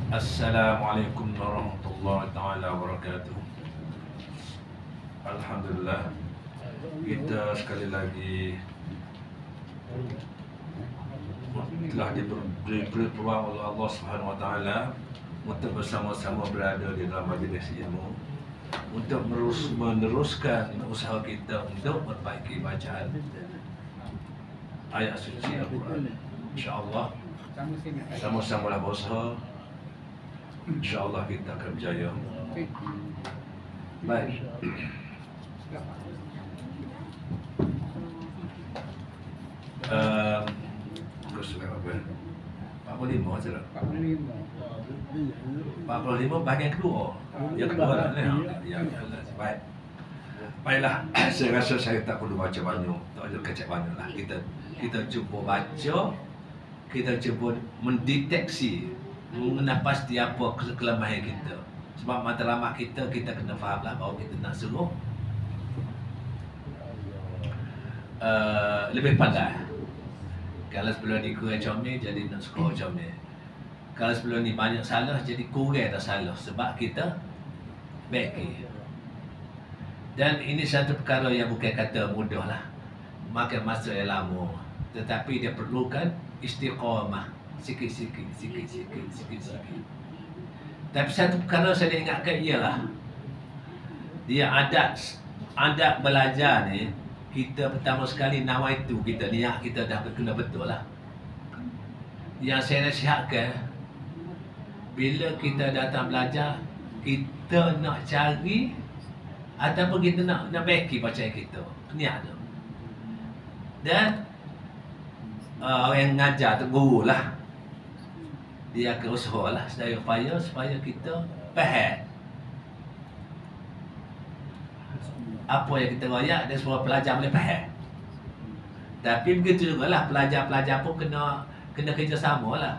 Assalamualaikum warahmatullahi taala wabarakatuh. Alhamdulillah, kita sekali lagi telah diberi peluang oleh Allah Subhanahu wa taala untuk bersama-sama berada di dalam majlis ilmu untuk meneruskan usaha kita untuk memperbaiki bacaan ayat suci Al-Quran. InsyaAllah sama-samalah berusaha, InsyaAllah kita akan berjaya. Baik. Kau suka apa? 45 saja. 45 bahagian kedua. Yang kedua lah. Ya, baik. Baiklah, saya rasa saya tak perlu baca banyak, tak perlu kecek banyak lah. Kita cuba baca, kita cuba mendeteksi, mengenal pasti apa kelemahan kita. Sebab matlamat kita kena faham lah bahawa kita nak suruh lebih pandai. Kalau sebelum ni kurang comel, jadi nak suka comel. Kalau sebelum ni banyak salah, jadi kurang tak salah. Sebab kita baiki. Dan ini satu perkara yang bukan kata mudah lah, makan masa yang lama. Tetapi dia perlukan istiqamah. Sikit-sikit. Tapi satu perkara saya ingatkan ialah, dia adat belajar ni, kita pertama sekali nawaitu kita, niat kita dah kena betul lah. Yang saya nasihatkan, bila kita datang belajar, kita nak cari ataupun kita nak baiki bacaan kita, niat tu. Dan orang yang ngajar tu, guru lah, dia akan usaha lah supaya kita faham apa yang kita royak dan semua pelajar boleh faham. Tapi begitu juga lah, pelajar-pelajar pun kena kerjasama lah.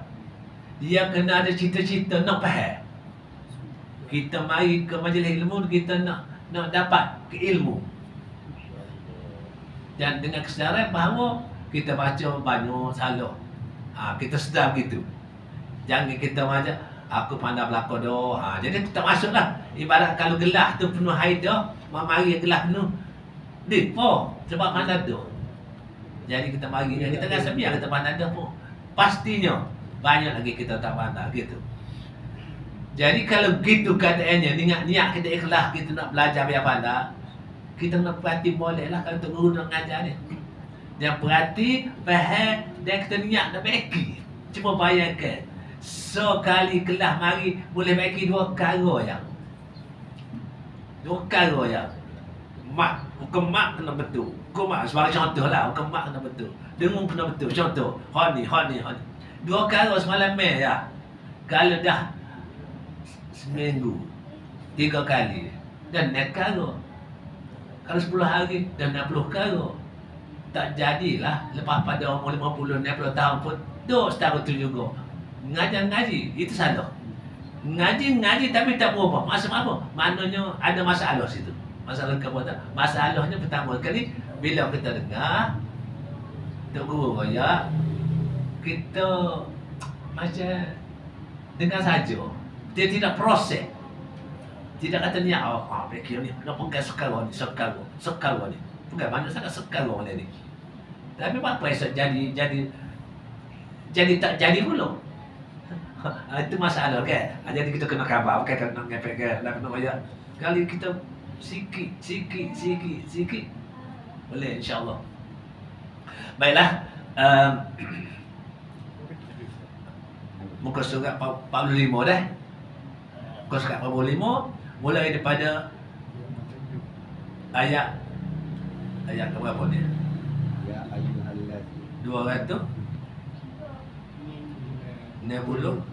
Dia kena ada cita-cita nak faham. Kita mari ke majlis ilmu, kita nak dapat ilmu. Dan dengan kesedaran bahawa kita baca banyak salah. Kita sedar begitu. Jangan kita macam aku pandai berlakon dah. Jadi kita masuklah. Ibarat kalau gelas tu penuh air dah, mari gelas penuh depa sebab pandai tu. Jadi kita mari, kita rasa biar kita pandai dah pun pastinya banyak lagi kita tak pandai gitu. Jadi kalau gitu keadaannya, niat kita ikhlas, kita nak belajar biar pandai, kita nak perhati boleh lah kalau tu guru nak ngajar ni. Dia perhati, faham dan kita niat nak baiki. Cuba bayangkan, sekali kelas mari boleh baiki 2 perkara yang. 2 perkara yang. Hukum mak kena betul. Hukum mak sebagai contoh lah, hukum mak kena betul. Dengung kena betul. Contoh, honi. 2 perkara semalam ya. Kalau dah seminggu 3 kali dan naik perkara. Kalau 10 hari dan 60 perkara. Tak jadilah lepas pada umur 50, 60 tahun pun duk setara tu juga. Ngaji, itu salah. Ngaji tapi tak berubah. Maksud apa? Maknanya ada masalah situ. Masalah kebuatan. Masalahnya pertama kali, bila kita dengar Tok Guru royak, kita macam dengar saja. Dia tidak proses. Tidak kata niat, fikir ni, nak pegang sekarang ni. Bukan banyak sangat sekarang ni. Tapi apa esok jadi tak jadi pula. Itu masalah kan. Jadi kita kena khabar, bukan nak ngepek ke, nak kena royak. Kali kita sikit. Boleh insya-Allah. Baiklah. Muka surat 45 dah. Muka surat 45 mulai daripada ayat ke berapa ni? Ya ayyuhallazina 200 67.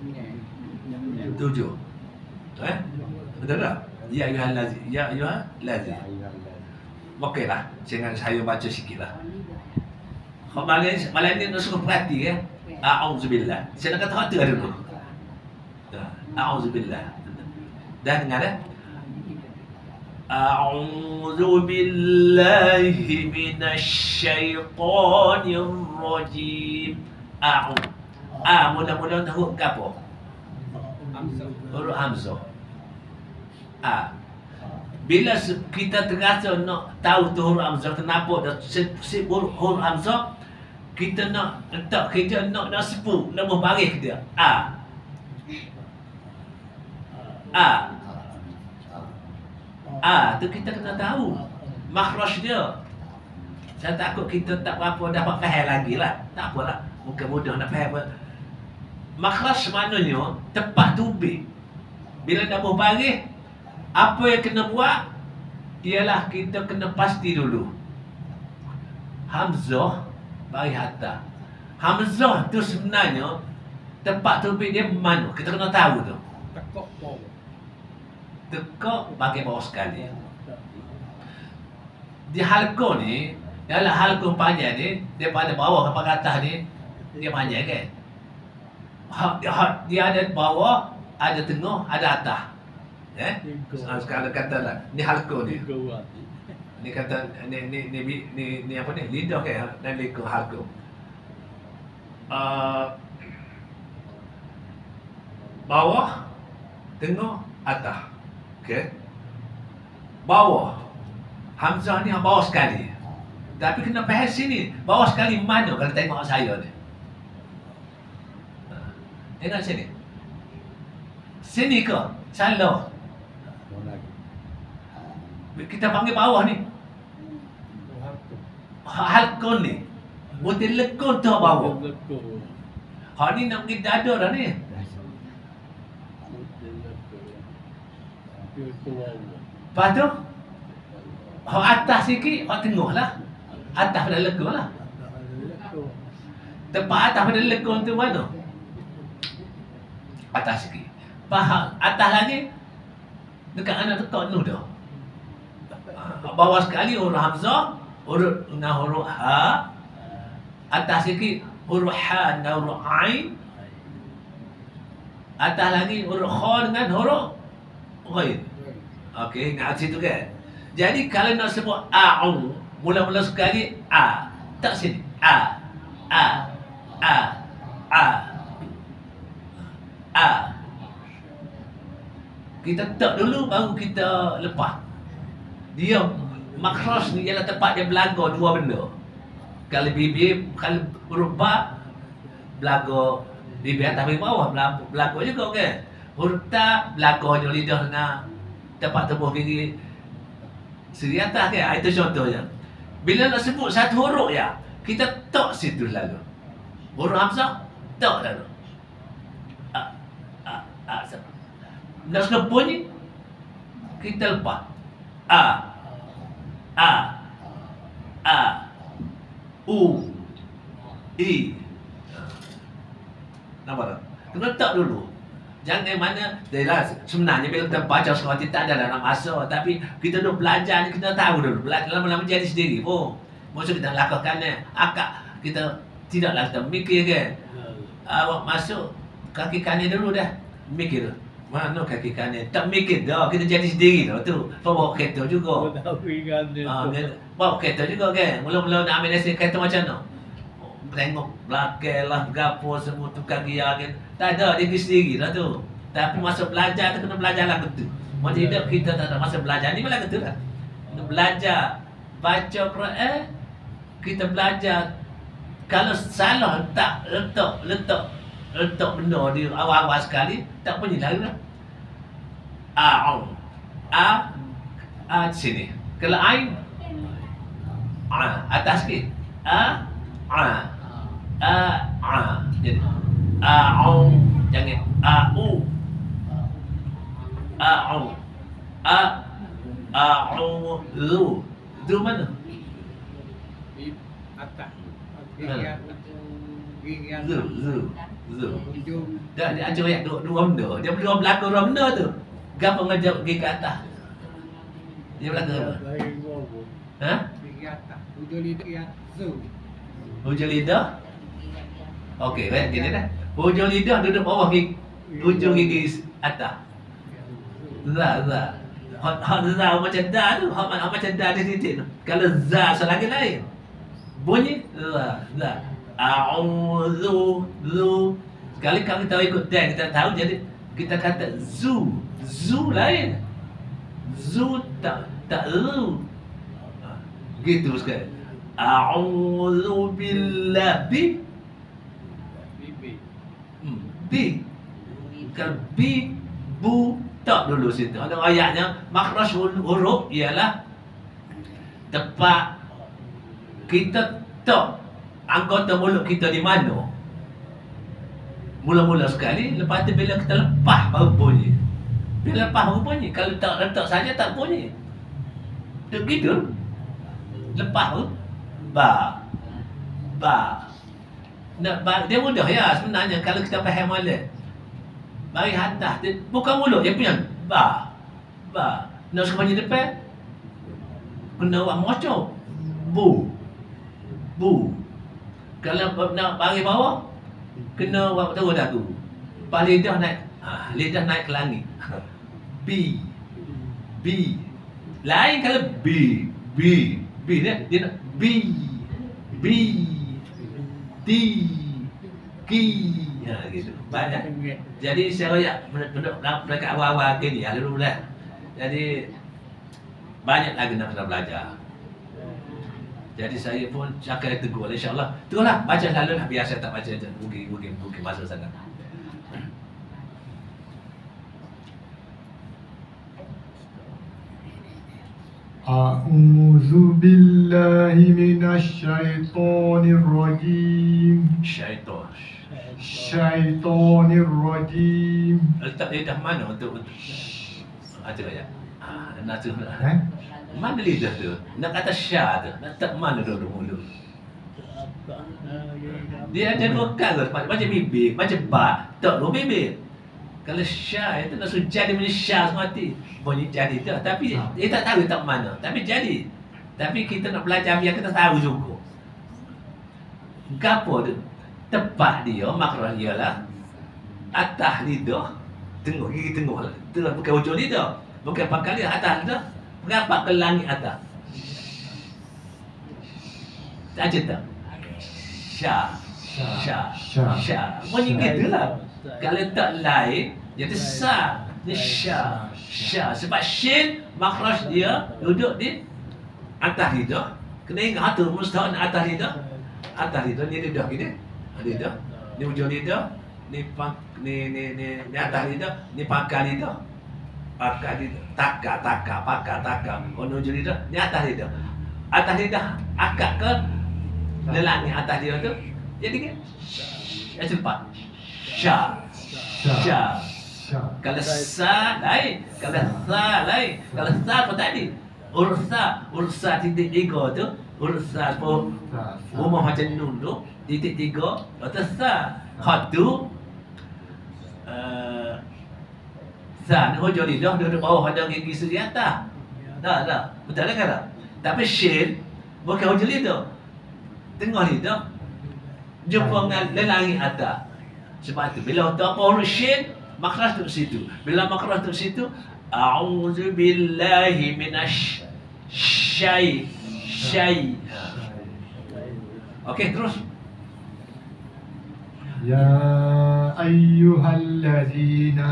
Betul tak? Ya ayyuhallazi. Okeylah, saya baca sikitlah. Malam ni nak suruh perhati kan? A'udzubillah. Saya nak kata hati dulu. A'udzubillah. Dah dengar dah? A'udzu billahi minasyaitonir rajim. Mudah-mudahan tahu ke apa? Hamzah. Huruf hamzah. Bila kita terasa nak tahu tu huruf hamzah kenapa dah huruf hamzah, kita nak letak kerja nak sebut, nak berbaris dia. Tu kita kena tahu makhraj dia. Saya takut kita tak berapa dapat faham lagi lah. Tak apalah, mungkin mudah nak faham. Makhraj maknanya tepat tubik. Bila dah berbaris, apa yang kena buat ialah kita kena pasti dulu hamzah baris atas. Hamzah tu sebenarnya tempat tubik dia mana, kita kena tahu tu. Tekak bawah. Tekak bagi bawah sekali. Di halqa ni, dalam halqa panjang ni, daripada bawah sampai ke atas ni, dia panjang kan? Dia ada bawah, ada tengah, ada atas. Sekarang katalah, ni halqa ni. Ni kata ni apa ni? Lidah kan dan lidah halqa. Bawah, tengah, atas. Okey. Bawah. Hamzah ni bawah sekali. Tapi kena faham sini, bawah sekali mana kalau tengok saya ni. Tengok sini. Sini ke? Salah. Kita panggil bawah ni. Halqa ni. Butir lekun tu bawah. Hak ni nak pergi dada dah ni. Lepas tu, hak atas sikit, hak tengah lah. Atas pada lekun lah. Tempat atas pada lekun tu mana? Atas sikit. Lepas atas lagi, dekat anak tekak nu dah. Bawah sekali huruf hamzah, huruf dengan huruf ha. Atas sikit huruf ha dan huruf ain. Atas lagi huruf kha dengan huruf ghain. Okey, ingat situ kan? Jadi kalau nak sebut a'u, mula-mula sekali a. Tak sini. A. Kita tak dulu baru kita lepas. Dia makhraj ni ialah tempat dia belaga dua benda. Kalau bibir, kalau huruf ba belaga bibir atas bibir bawah belaga juga kan. Huruf ta belaganya lidah dengan tempat tebuh gigi segi atas kan. Itu contohnya. Bila nak sebut satu huruf ya, kita tok situ lalu. Huruf hamzah tok lalu. Nak sebut bunyi kita lepas. U I. Nampak tak? Kena tak dulu. Jangan mana dah sebenarnya bila kita baca sekolah tak ada dalam masa, tapi kita duduk belajar ni kita tahu dulu. Belajar lama-lama jadi sendiri pun. Maksud kita lakukan akak kita tidaklah kita mikir kan. Awak masuk kaki kanan dulu dah. Mikir. Mana kaki kanan? Tak mikir dah, kita jadi sendiri dah tu. Bawa kereta juga. Bawa kereta juga kan. Mula-mula nak ambil lesen kereta macam mana? Tengok belakang lah, gapo semua tukar gear kan. Tak ada, dia pergi sendiri dah tu. Tapi masa belajar tu kena belajar lah betul. Masa hidup kita tak ada masa belajar ni malah betul lah. Kena belajar baca Quran, kita belajar. Kalau salah letak benda di awal-awal sekali, tak bunyi lagi lah. A sini. Kalau ain atas sikit. Jadi jangan lu mana? Atas. Dah dia ajar ayat dua benda. Dia berdua belakang dua benda tu. Gapo ngajak pergi ke atas? Dia belakang apa? Ha? Gigi atas. Hujung lidah zu. Hujung lidah. Okey, baik gini dah. Hujung lidah duduk bawah gigi, hujung gigi atas. Za. Hak za macam da tu, hak macam da di titik tu. Kalau za selagi lain. Bunyi za. A'udzu zu. Sekali kalau kita ikut dan kita tahu jadi Kita kata zu. Zu lain. Zu tak ru. Gitu sekali. A'udzu billah bi. Bibi. Bi. Kalau bi, bu, tak dulu situ. Ada ayatnya makhraj huruf ialah tepat kita tak anggota mulut kita di mana. Mula-mula sekali, lepas tu bila kita lepas baru bunyi. Bila lepas baru bunyi. Kalau tak letak saja tak bunyi. Dia gitu. Lepas tu ba. Dia mudah ya sebenarnya kalau kita faham molek. Mari atas dia bukan mulut dia punya ba. Nak sekali depan kena buat mocok. Bu. Kalau nak bagi bawah kena buat turun aku. Lepas lidah naik. Lidah naik ke langit. B. Lain kalau B dia nak B. T. K. Gitu. Banyak. Jadi saya royak dekat awal-awal ke ni. Alhamdulillah. Jadi banyak lagi nak kena belajar. Jadi saya pun cakap tegur. InsyaAllah. Itulah baca selalu lah. Biar saya tak baca je. Mungkin masa sangat. A'udzu billahi minasyaitonir rajim. Syaitonir rajim. Letak lidah mana untuk ada ayat? Nak tu. Mana lidah tu? Nak kata syah tu. Nak letak mana dulu mulut? Dia ada dua kali. Macam bibir, macam ba, tak dua bibir. Kalau syah itu nak suruh jadi punya syah semati. Bunyi jadi tu. Tapi dia tak tahu tak mana. Tapi jadi. Tapi kita nak belajar biar kita tahu juga. Gapo tu? Tepat dia, makhraj ialah atas lidah. Tengok gigi tengok lah. Itu bukan hujung lidah. Bukan pangkal lidah, atas lidah. Mengapa ke langit atas? Tak cerita. Syah. Bunyi gitu lah. Kalau tak lain, jadi sa. Ni syah. Sebab shin, makhraj dia duduk di atas lidah. Kena ingat tu, mustahil atas lidah. Atas lidah, ni lidah gini. Lidah. Ni hujung lidah. Ni atas lidah. Ni pangkal lidah. Pakar lidah. Pakar. Hujung lidah. Ni atas lidah. Atas lidah akak ke lelaki atas dia tu. Jadi kan? Yang cepat. Syah. Kalau sa lain. Kalau sa lain. Kalau sa apa tadi? Ursa titik tiga tu. Ursa pun rumah macam nun tu. Titik tiga. Lepas sa. Hot tu. Sa ni hujung lidah. Duduk bawah ada gigi segi atas. Tak. Betul kan tak? Tapi shin bukan hujung lidah. Tengah lidah. Jumpa dengan lelaki atas. Sebab tu bila tak apa huruf shin, makhraj tu situ. Bila makhraj tu situ, a'udzu billahi minasy syai. Okey, terus. Ya ayyuhallazina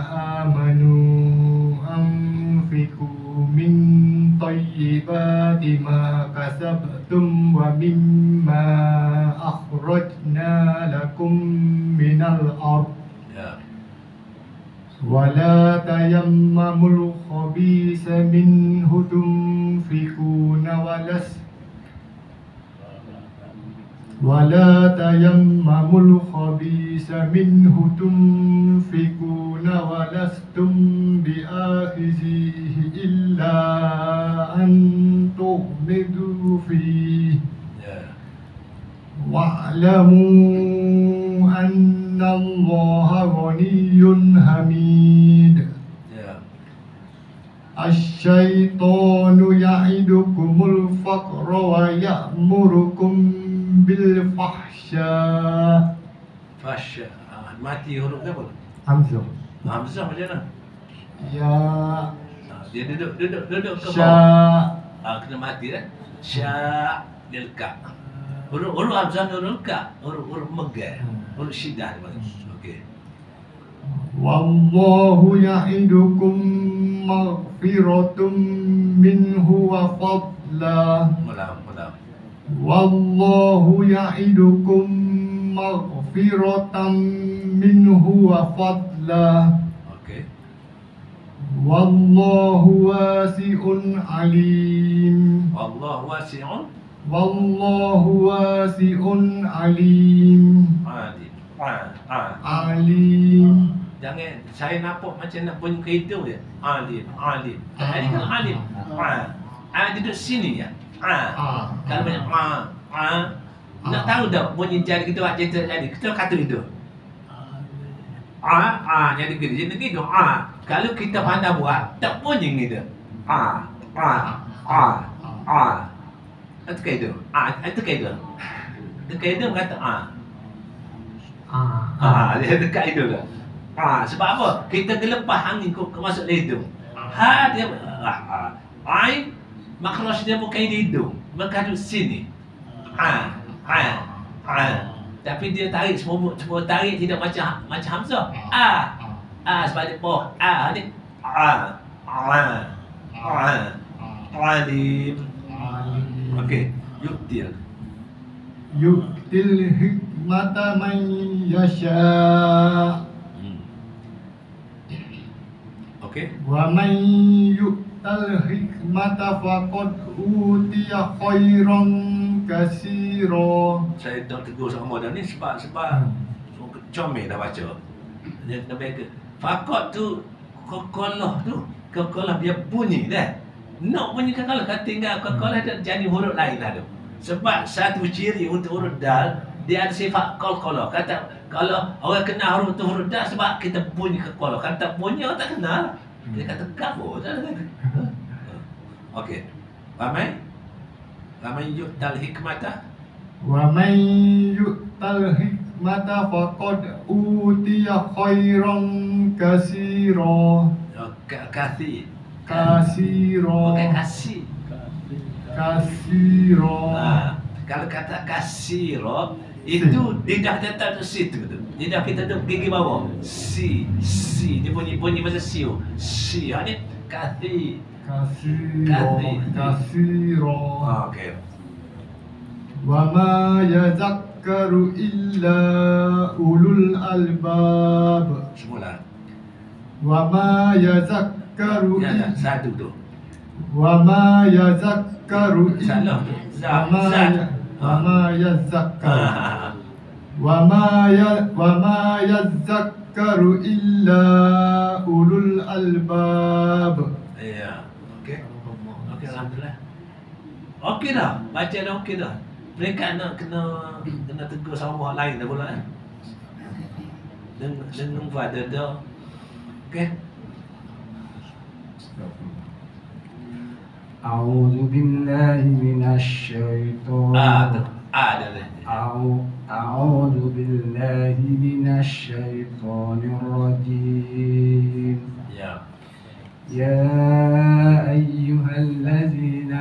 amanu anfiqu min tayyibati ma kasabtum wa mimma akhrajna lakum minal ardh ولا تيمموا الخبيث منه تنفقون ولا تيمموا الخبيث منه تنفقون ولستم بآخذيه إلا أن تغمضوا فيه واعلموا أن الله غني حميد الشيطان يعدكم الفقر ويأمركم بالفحشاء. Fahsya. Mati huruf dia apa? Hamzah. Hamzah macam mana? Ya. Dia duduk ke Sya. bawah. Kena mati kan? Sya dia lekat. Huruf Hamzah ni huruf lekat. Huruf megah. Huruf syiddah dia panggil. Okey. Wallahu ya'idukum maghfiratum minhu wa fadla. Mula. Wallahu ya'idukum maghfiratan minhu wa fadla. Okey. Wallahu wasi'un alim. Allah wasi'un Wallahu wasi'un alim. alim. Alim. Jangan saya nampak macam nak bunyi ke hidung je. Alim. Tadi kan alim. Duduk sini ya. Kalau banyak nak tahu dah bunyi jari kita buat cerita tadi. Kita kata itu. Jadi gitu. Jadi gitu. Kalau kita pandai buat, tak bunyi gitu. Itu kayak itu. Itu kayak itu. Itu kayak itu kata dia dekat hidung dah. Sebab apa? Kita gelepah angin ke masuk hidung. Dia ain makhraj dia bukan di hidung, mengandung sini. Tapi dia tarik semua tarik tidak macam Hamzah. Sebab dia poh. Ni alim. Okey, yuktil. Yu'til hikmata man yasha. Okey. Wa man yu'tal hikmata faqad utiya khairan katsira. Saya dah tegur sama dah ni sebab comel dah baca. Dia baca. Faqad tu kokolah dia bunyi dah. Nak bunyi kokolah kata tinggal kokolah dan jadi huruf lain dah tu. Sebab satu ciri untuk huruf dal dia ada sifat qalqalah. Kata kalau orang kenal huruf tu huruf dal sebab kita bunyi kokolah. Kata bunyi orang tak kenal. Dia kata gapo dah. Okey. Ramai yu'tal hikmata. Wa man yu'tal hikmata faqad utiya khairan katsira. Kathir. Katsira. Bukan kasih. Katsira. Kalau kata kasiro itu lidah tetap tu situ tu. Lidah kita tu gigi bawah. Si dia bunyi macam siu. Si ni kathir. Katsira. Okey. Wa ma yazakkaru illa ulul albab. Semula. Wa ma yazakkaru Ya, satu tu. wa ma yazakkaru Salah tu. wa ma yazakkaru wa ma yazakkaru illa ulul albab. Ya. Okey. Okey, alhamdulillah. Okey dah. Baca dah okey dah. Mereka nak kena tegur sama orang lain dah pula. Dengan pada dah. Okey. أعوذ بالله من الشيطان أعوذ بالله من الشيطان الرجيم يا أيها الذين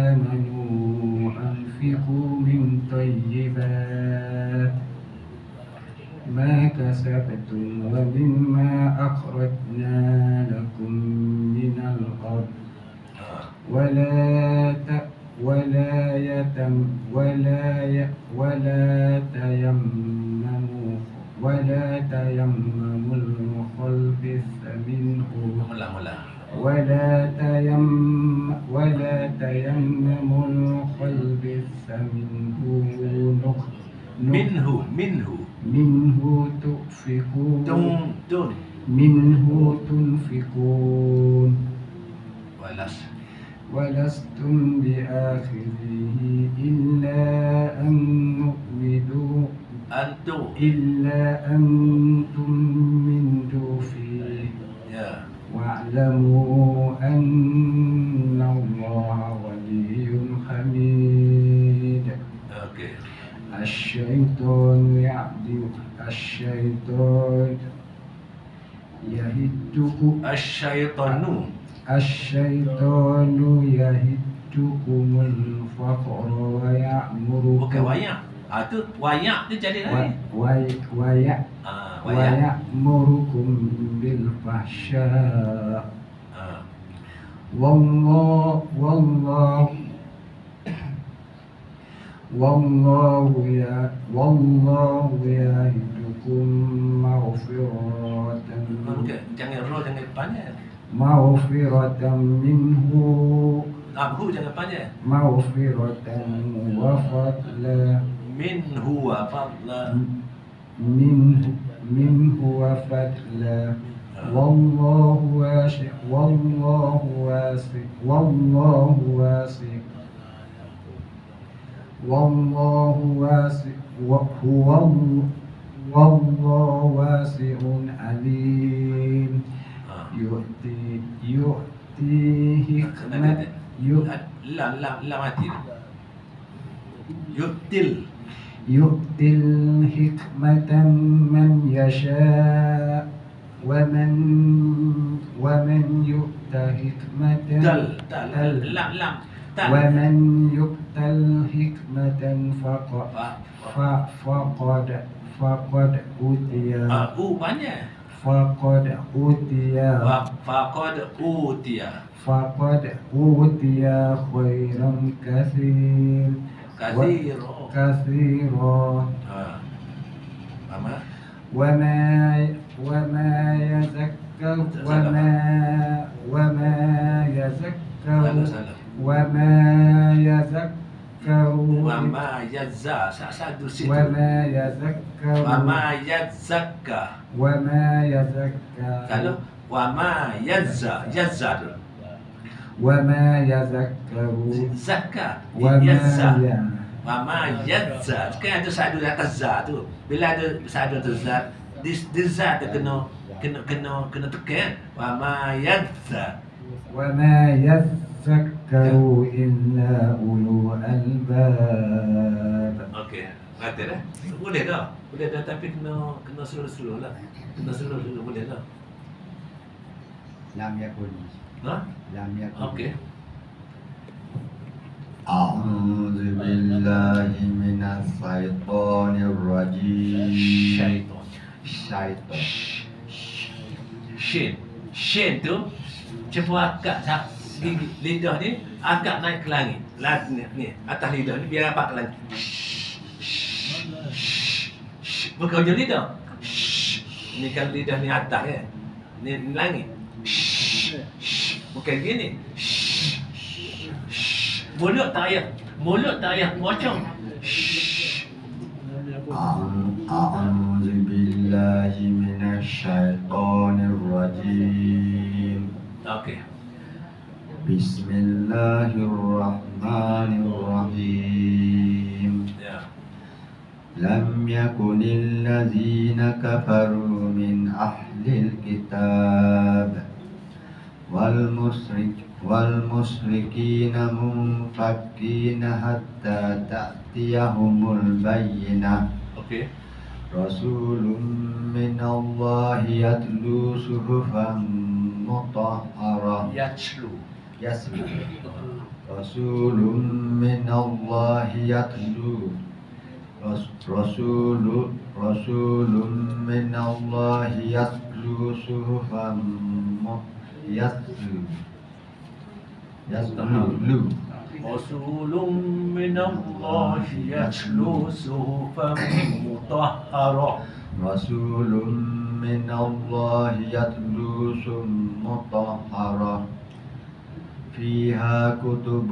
آمنوا أنفقوا من طيبات ما كسبتم ومما أخرجنا لكم من الأرض ولا تيمموا الخبث منه ولا تيمموا الخبث منه تنفقون ولستم بآخذه إلا أن تؤمنوا فيه واعلموا أن الله ولي حميد. الشيطان يهدكم الفقر ويأمركم Bukan wayak. Tu wayak tu jadi lain. Wayak. ويأمركم بالفحشاء Ah. والله يعدكم مغفرة Jangan roll jangan panjang. منه Hu jangan panjang. مغفرة وفضلا Minhu wa fadla. منه وفضلا والله واسع والله واسع والله واسع والله واسع والله واسع عليم Ah. يؤتي حكمة La mati. Yutil. يؤتي الحكمة من يشاء ومن يؤت حكمة Tal. Lam. Tal. ومن يؤت الحكمة فقد أوتي Banyak. فقد أوتي Faqad utiya. خيرا كثيرا Ah. Mama. وما يذكر Salah. وما يذكر Wama yazza. Satu situ. وما يذكر Wama yazakka. Kalau wama yazza tu. وما يذكر Zakka. وما Yazza. ي- Wama yazza. Kan ada satu di atas za tu. Bila ada satu atas za, di za tu kena tekan. Wama yazza. وما يذكر إلا أولو الألباب. Okey. Kata dah. Boleh dah. Boleh dah tapi kena slow lah. Kena slow boleh dah. Lam yakun. Ha? Lam yakun. Okey. أعوذ بالله من الشيطان الرجيم. Syaitan. Syaitan. Shin tu cepat akak gigi lidah ni agak naik ke langit. Ni atas lidah ni biar rapat ke langit. Bukan hujung lidah. Ni kalau lidah ni atas kan. Ni langit. Bukan gini. Mulut tak payah pocong. أعوذ بالله من الشيطان الرجيم. Okey. بسم الله الرحمن الرحيم. Ya. لم يكن الذين كفروا من أهل الكتاب والمشركين منفكين حتى تأتيهم البينة. Okey. رسول من الله يتلو صحفا مطهرة Yachlu. رسول من الله يتلو رسول من الله يتلو صحفا يتلو Rasulun minallahi yatlu suhufan mutahhara. رسول من الله يتلو مطهرة فيها كتب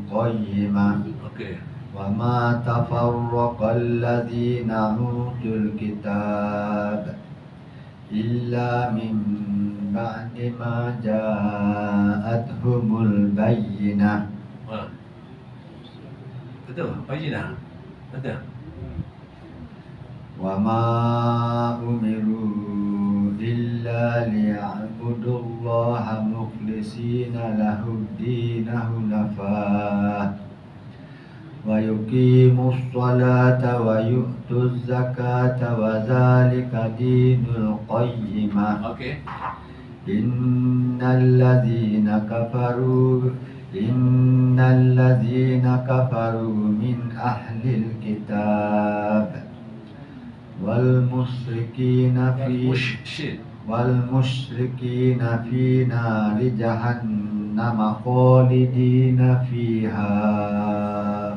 قيمة. Okey. وما تفرق الذين أوتوا الكتاب إلا من بعد ما جاءتهم البينة. Ha. Betul. Bajinah. Betul. وما أمروا إلا ليعبدوا الله مخلصين له الدين حنفاء ويقيموا الصلاة ويؤتوا الزكاة وذلك دين القيمة. Okey. إن الذين كفروا من أهل الكتاب والمشركين في Mushrik. والمشركين في نار جهنم خالدين فيها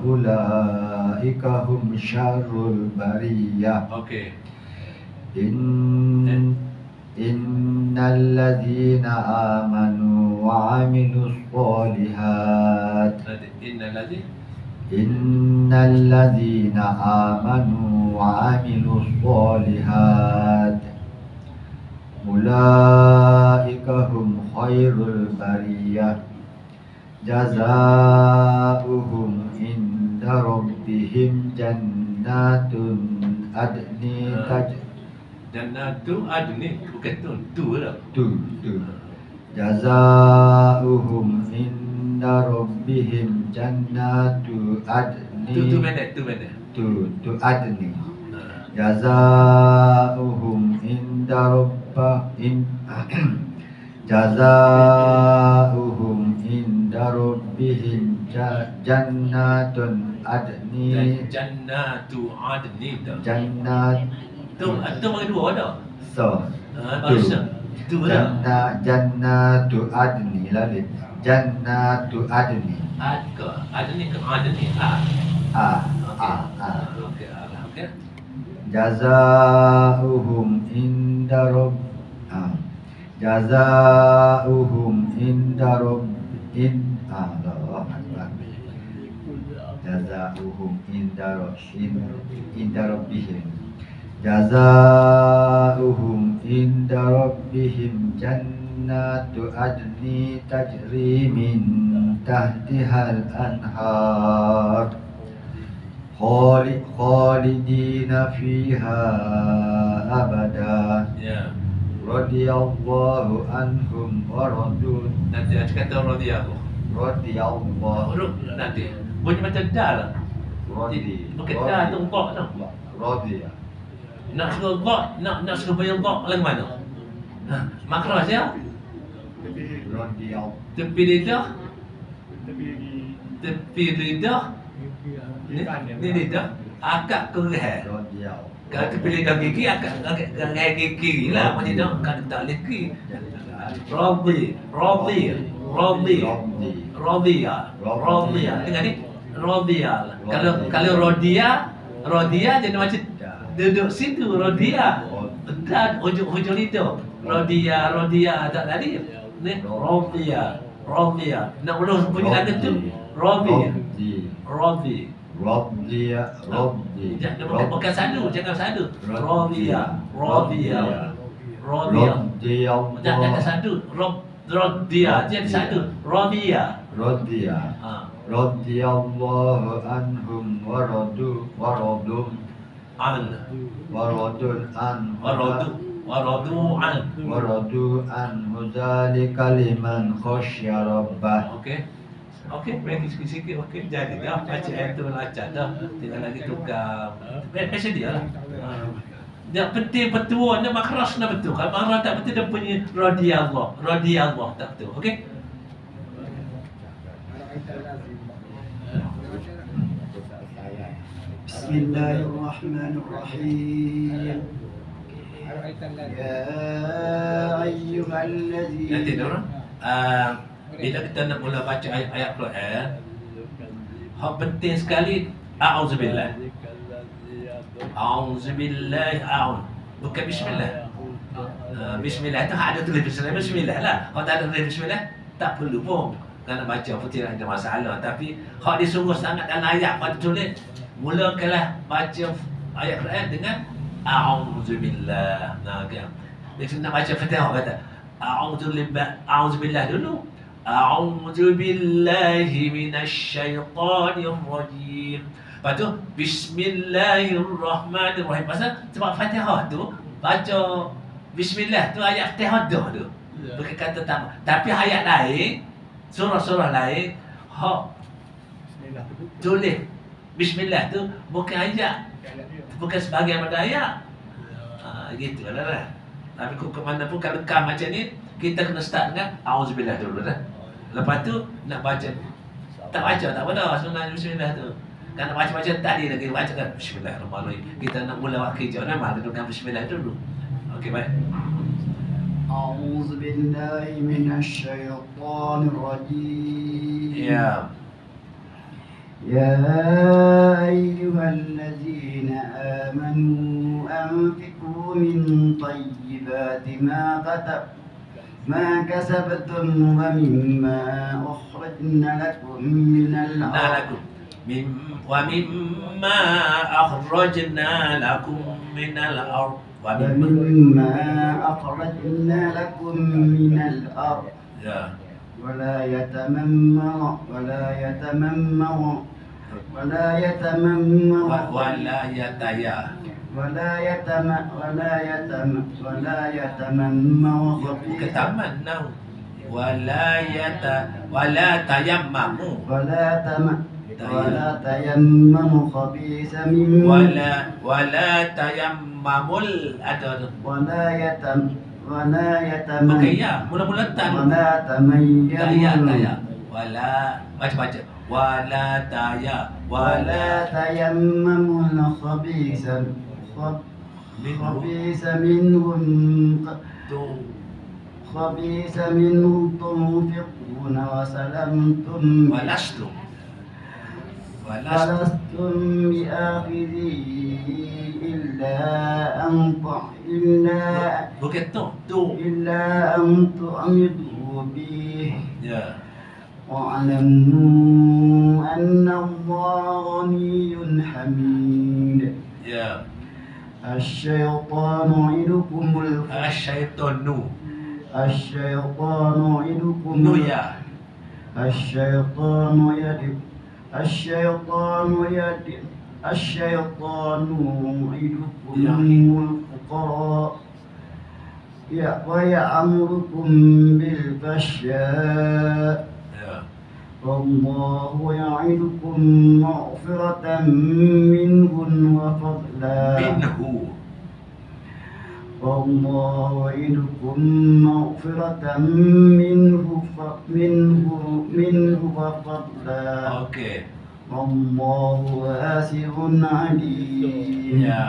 أولئك هم شر البرية Okey. إن الذين آمنوا وعملوا الصالحات Innal ladzi إن الذين آمنوا وعملوا الصالحات أولئك هم خير البرية جزاؤهم عند ربهم جنات عدن Jannatu adni, bukan tu lah. جزاؤهم عند ربهم جنات عدن Tu pendek. عدن جزاؤهم عند جزاؤهم عند ربهم جنات عدن Jannatu adni tu. جنات Tu bagi dua dah. so Bagus. Tu dah. Jannatu adni lalit Jannatu adni Ad ke? Adni ke adni? Ah. Okey. Okey. Jazaohum inda rabb Jazaohum inda rabb Allah Akbar Jazaohum inda rabbihim Jazaohum inda rabbihim jannatu adni tajri min tahtihal anhar khalidina fiha abada Ya. radiyallahu anhum wa radu Nanti ada kata radiyallahu. radiyallahu Nanti. Bunyi macam dal. Bukan dal tu kok tu. radiya Nak suruh gok, nak suruh bayar gok lang mana? Makhraj ya? radiyallahu Tepi lidah. Tepi lidah. Ni lidah. Akak kerah. radiyallahu Kalau tepi lidah gigi, akak kerah gigi lah. Macam tu, kan tak lagi. Radiya. Dengar ni? Radiya. Kalau Rodia jadi macam duduk situ Rodia. Dan hujung itu Rodia tak tadi. Ni Rodia. Nak ulang bunyi lagu tu Rodi. Jangan bukan sadu, jangan sadu. Rodia. Jangan sadu. Rodia, jangan sadu. Rodia. radiyallahu anhum wa radu An. waradun an Waradu an. zalika liman khasyya rabbah Okey, bagi sikit-sikit okey. Jadi dah baca ayat tu lancar dah. Tinggal lagi tukar. Biasa dia lah. Yang penting betul, dia makhraj nak betul. Kalau makhraj tak betul dia punya radiyallah tak betul. Okey? Bismillahirrahmanirrahim. Ya ayyuhallazina Nanti dah orang. Bila kita nak mula baca ayat-ayat Quran, hak penting sekali a'udzubillah. Bukan bismillah. Bismillah tu ada tulis bismillah lah. Kalau tak ada tulis bismillah, tak perlu pun. Kerana baca pun tidak ada masalah. Tapi hak disungguh sangat dalam ayat pada tulis, mulakanlah baca ayat Quran dengan a'udzubillah. Nah, kan. Dia nak baca Fatihah kata a'udzubillah dulu. A'udzu billahi minasyaitonir rajim. Lepas tu bismillahirrahmanirrahim. Pasal sebab Fatihah tu baca bismillah tu ayat Fatihah tu. Bukan kata tamat. Tapi ayat lain, surah-surah lain hak tulis bismillah tu bukan ayat. Bukan sebahagian pada ayat. Gitu lah. Tapi ke mana pun kalau kam macam ni, kita kena start dengan auzubillah dulu dah. Lepas tu nak baca. Tak baca tak apa dah sebenarnya bismillah tu. Kan macam-macam tadi lagi baca kan Bismillahirrahmanirrahim. Kita nak mula wakil jauh nama kita dengan Bismillah dulu. Okey baik. أعوذ بالله من الشيطان الرجيم Ya. يا أيها الذين آمنوا أنفقوا من طيبات ما كسبتم ومما أخرجنا لكم من الأرض ومما أخرجنا لكم من الأرض ومما أخرجنا لكم من الأرض Ya. ولا يتمنوا Ketamannau wala tayammamu ولا تيمموا خبيث مما wala tayammamul ada ولا pakai ya mula-mula tan ولا taya تميموا wala baca wala taya ولا تيمموا الخبيث منه تنفقون walastum ولستم بآخذه bukan tu إلا أن تعمدوا به ya واعلموا أن الله غني حميد ya الشيطان يعدكم asyaitonu الشيطان يعدكم nu ya الشيطان يعدكم الفقراء ويأمركم بالفحشاء ya والله يعدكم مغفرة منه وفضلا minhu والله يعدكم مغفرة منه وفضلا okey والله واسع عليم ya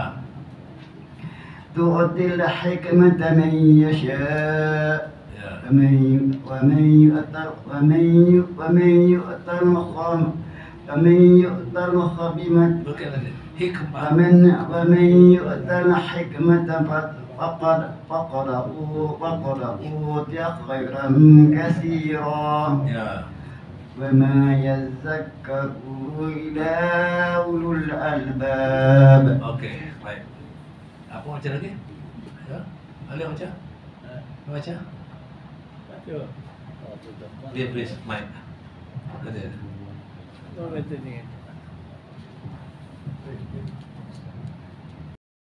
تؤتي الحكمة من يشاء ya ومن يؤت الخبيمة bukan hikmah ومن يؤت الحكمة فقد أوتي خيرا كثيرا ya وما يذكر إلا أولو الألباب. okey baik apa baca lagi ya boleh baca baca Baca. Oh, tu dah. dia please mic ada Baca ni.